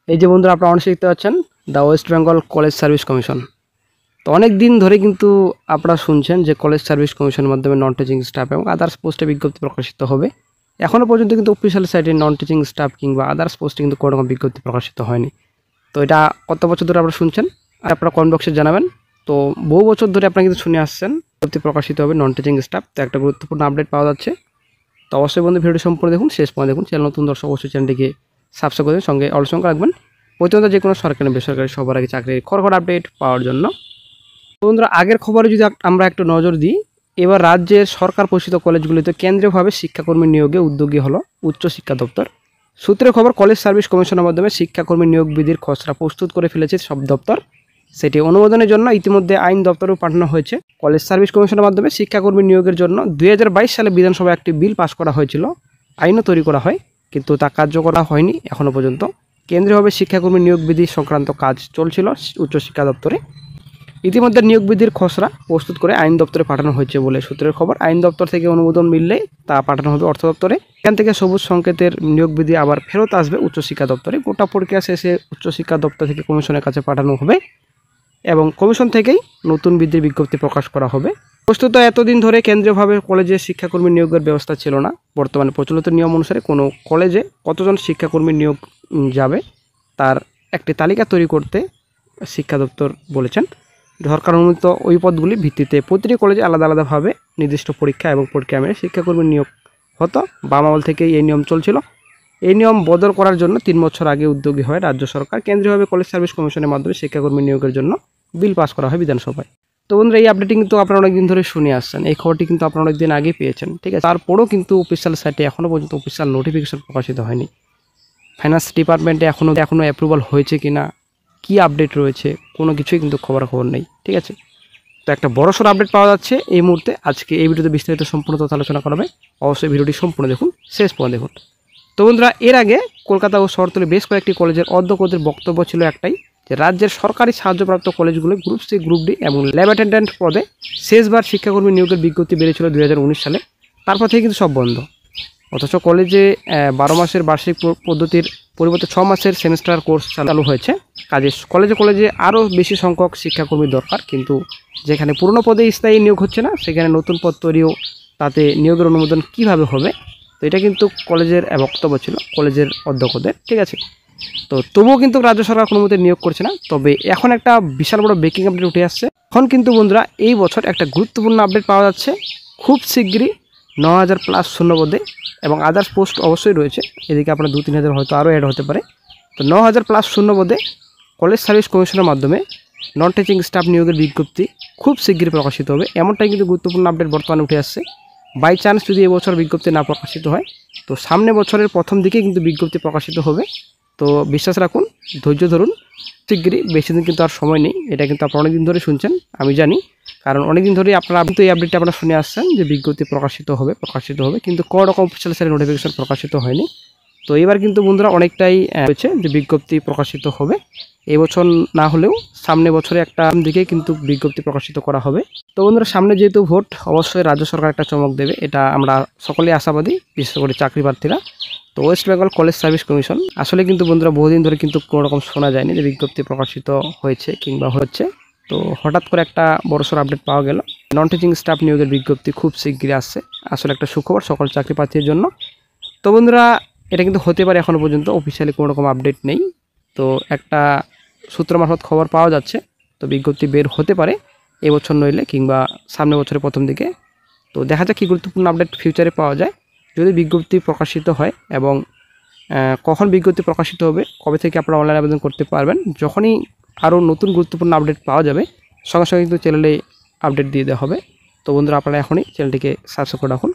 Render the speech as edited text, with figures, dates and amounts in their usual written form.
এই যে বন্ধুরা আপনারা অনেক দেখতে পাচ্ছেন the West Bengal college service commission. তো অনেক দিন ধরে কিন্তু আপনারা শুনছেন যে কলেজ সার্ভিস কমিশনের মাধ্যমে নন টিচিং স্টাফ এবং আদার্স পোস্টে বিজ্ঞপ্তি প্রকাশিত হবে। এখনও পর্যন্ত কিন্তু অফিসিয়াল সাইটে নন টিচিং স্টাফ কিংবা আদার্স পোস্টে কিন্তু কোনো রকম বিজ্ঞপ্তি প্রকাশিত হয়নি। তো এটা কত বছর ধরে আপনারা শুনছেন আর আপনারা কমেন্ট বক্সে জানাবেন। তো বহু বছর ধরে আপনারা কিন্তু শুনে আসছেন বিজ্ঞপ্তি প্রকাশিত হবে নন টিচিং স্টাফ। তো একটা গুরুত্বপূর্ণ আপডেট পাওয়া যাচ্ছে। তো অবশ্যই বন্ধু ভিডিওটি সম্পূর্ণ দেখুন, শেষ পর্যন্ত দেখুন। চ্যানেল নতুন দর্শক অবশ্যই চ্যানেলটিকে সাবস্ক্রাইব করে সঙ্গে অল সংখ্যা রাখবেন প্রতিনিয়ত যে কোনো সরকারি বেসরকারি সবার আগে চাকরির খড়খড় আপডেট পাওয়ার জন্য। বন্ধুরা আগের খবরে যদি আমরা একটু নজর দিই, এবার রাজ্যের সরকার পোষিত কলেজগুলিতে কেন্দ্রীয়ভাবে শিক্ষাকর্মী নিয়োগে উদ্যোগী হলো উচ্চশিক্ষা দপ্তর। সূত্রের খবর, কলেজ সার্ভিস কমিশনের মাধ্যমে শিক্ষাকর্মী নিয়োগ বিধির খসড়া প্রস্তুত করে ফেলেছে সব দপ্তর। সেটি অনুমোদনের জন্য ইতিমধ্যে আইন দপ্তরেও পাঠানো হয়েছে। কলেজ সার্ভিস কমিশনের মাধ্যমে শিক্ষাকর্মী নিয়োগের জন্য 2022 সালে বিধানসভায় একটি বিল পাস করা হয়েছিল, আইনও তৈরি করা হয়, কিন্তু তা কার্যকর হয়নি এখনও পর্যন্ত। কেন্দ্রীয়ভাবে শিক্ষাকর্মী নিয়োগ বিধি সংক্রান্ত কাজ চলছিল উচ্চশিক্ষা দপ্তরে। ইতিমধ্যে নিয়োগ বিধির খসড়া প্রস্তুত করে আইন দপ্তরে পাঠানো হয়েছে বলে সূত্রের খবর। আইন দপ্তর থেকে অনুমোদন মিললে তা পাঠানো হবে অর্থ দপ্তরে। এখান থেকে সবুজ সংকেতের নিয়োগ বিধি আবার ফেরত আসবে উচ্চশিক্ষা দপ্তরে। গোটা প্রক্রিয়া শেষে উচ্চশিক্ষা দপ্তর থেকে কমিশনের কাছে পাঠানো হবে এবং কমিশন থেকেই নতুন বিধির বিজ্ঞপ্তি প্রকাশ করা হবে। বস্তুত এতদিন ধরে কেন্দ্রীয়ভাবে কলেজে শিক্ষাকর্মী নিয়োগের ব্যবস্থা ছিল না। বর্তমানে প্রচলিত নিয়ম অনুসারে কোনো কলেজে কতজন শিক্ষাকর্মী নিয়োগ যাবে তার একটি তালিকা তৈরি করতে শিক্ষা দপ্তর বলেছেন। সরকার অনুমোদিত ওই পদগুলির ভিত্তিতে প্রতিটি কলেজে আলাদা আলাদাভাবে নির্দিষ্ট পরীক্ষা এবং পরীক্ষা মেনে শিক্ষাকর্মী নিয়োগ হতো। বাম আমল থেকেই এই নিয়ম চলছিল। এই নিয়ম বদল করার জন্য 3 বছর আগে উদ্যোগী হয় রাজ্য সরকার। কেন্দ্রীয়ভাবে কলেজ সার্ভিস কমিশনের মাধ্যমে শিক্ষাকর্মী নিয়োগের জন্য বিল পাস করা হয় বিধানসভায়। তো বন্ধুরা এই আপডেটটি কিন্তু আপনারা অনেকদিন ধরে শুনে আসছেন, এই খবরটি কিন্তু আপনারা অনেকদিন আগে পেয়েছেন, ঠিক আছে। তারপরেও কিন্তু অফিসিয়াল সাইটে এখনও পর্যন্ত অফিসিয়াল নোটিফিকেশন প্রকাশিত হয়নি। ফাইন্যান্স ডিপার্টমেন্টে এখনও অ্যাপ্রুভাল হয়েছে কিনা, কি আপডেট রয়েছে, কোনো কিছুই কিন্তু খবর নেই, ঠিক আছে। তো একটা বড়সড় আপডেট পাওয়া যাচ্ছে এই মুহূর্তে। আজকে এই ভিডিওতে বিস্তারিত সম্পূর্ণ তথ্য আলোচনা করা হবে। অবশ্যই ভিডিওটি সম্পূর্ণ দেখুন, শেষ পর্যন্ত দেখুন। তো বন্ধুরা এর আগে কলকাতা ও শহরতলি বেশ কয়েকটি কলেজের অধ্যক্ষদের বক্তব্য ছিল একটাই, যে রাজ্যের সরকারি সাহায্যপ্রাপ্ত কলেজগুলো গ্রুপ সি, গ্রুপ ডি এবং ল্যাব অ্যাটেন্ডেন্ট পদে শেষবার শিক্ষাকর্মী নিয়োগের বিজ্ঞপ্তি বেরিয়েছিল 2019 সালে। তারপর থেকে কিন্তু সব বন্ধ। অথচ কলেজে 12 মাসের বার্ষিক পদ্ধতির পরিবর্তে 6 মাসের সেমিস্টার কোর্স চালু হয়েছে। কাজে কলেজে আরও বেশি সংখ্যক শিক্ষাকর্মী দরকার, কিন্তু যেখানে পুরনো পদে স্থায়ী নিয়োগ হচ্ছে না, সেখানে নতুন পদ তৈরিও, তাতে নিয়োগের অনুমোদন কিভাবে হবে? তো এটা কিন্তু কলেজের বক্তব্য ছিল, কলেজের অধ্যক্ষদের, ঠিক আছে। তো তবুও কিন্তু রাজ্য সরকার কোনো মতে নিয়োগ করছে না। তবে এখন একটা বিশাল বড় ব্রেকিং আপডেট উঠে আসছে। এখন কিন্তু বন্ধুরা এই বছর একটা গুরুত্বপূর্ণ আপডেট পাওয়া যাচ্ছে। খুব শীঘ্রই 9000+ শূন্যপদে এবং আদার্স পোস্ট অবশ্যই রয়েছে, এদিকে আপনার 2-3 হাজার হয়তো আরও অ্যাড হতে পারে। তো 9000+ শূন্যপদে কলেজ সার্ভিস কমিশনের মাধ্যমে নন টিচিং স্টাফ নিয়োগের বিজ্ঞপ্তি খুব শীঘ্রই প্রকাশিত হবে, এমনটাই কিন্তু গুরুত্বপূর্ণ আপডেট বর্তমানে উঠে আসছে। বাই চান্স যদি এবছর বিজ্ঞপ্তি না প্রকাশিত হয়, তো সামনে বছরের প্রথম দিকে কিন্তু বিজ্ঞপ্তি প্রকাশিত হবে। তো বিশ্বাস রাখুন, ধৈর্য ধরুন, শীঘ্রই, বেশি দিন কিন্তু আর সময় নেই। এটা কিন্তু আপনারা অনেকদিন ধরে শুনছেন, আমি জানি, কারণ অনেকদিন ধরেই আপনারা কিন্তু এই আপডেটটা আপনারা শুনে আসছেন যে বিজ্ঞপ্তি প্রকাশিত হবে, কিন্তু কোনো রকম অফিসিয়াল সাইটে নোটিফিকেশন প্রকাশিত হয়নি। তো এবার কিন্তু বন্ধুরা অনেকটাই হয়েছে যে বিজ্ঞপ্তি প্রকাশিত হবে। এবছর না হলেও সামনে বছরে একটা দিকে কিন্তু বিজ্ঞপ্তি প্রকাশিত করা হবে। তো বন্ধুরা সামনে যেহেতু ভোট, অবশ্যই রাজ্য সরকার একটা চমক দেবে, এটা আমরা সকলেই আশাবাদী, বিশেষ করে চাকরি প্রার্থীরা। তো West Bengal college service commission আসলে কিন্তু বন্ধুরা বহুদিন ধরে কিন্তু কোনো রকম শোনা যায়নি যে বিজ্ঞপ্তি প্রকাশিত হয়েছে কিংবা হচ্ছে। তো হঠাৎ করে একটা বড়সড় আপডেট পাওয়া গেল, নন টিচিং স্টাফ নিয়োগের বিজ্ঞপ্তি খুব শীঘ্রই আসছে। আসলে একটা সুখবর সকল চাকরি প্রার্থীর জন্য। তো বন্ধুরা এটা কিন্তু হতে পারে, এখনও পর্যন্ত অফিসিয়ালি কোনো রকম আপডেট নেই। তো একটা সূত্র মারফত খবর পাওয়া যাচ্ছে, তো বিজ্ঞপ্তি বের হতে পারে এবছর নইলে কিংবা সামনে বছরের প্রথম দিকে। তো দেখা যাক কী গুরুত্বপূর্ণ আপডেট ফিউচারে পাওয়া যায়। যদি বিজ্ঞপ্তি প্রকাশিত হয় এবং কখন বিজ্ঞপ্তি প্রকাশিত হবে, কবে থেকে আপনারা অনলাইন আবেদন করতে পারবেন, যখনই আরও নতুন গুরুত্বপূর্ণ আপডেট পাওয়া যাবে সঙ্গে সঙ্গে কিন্তু চ্যানেলে আপডেট দিয়ে দেওয়া হবে। তো বন্ধুরা আপনারা এখনই চ্যানেলটিকে সাবস্ক্রাইব করে রাখুন।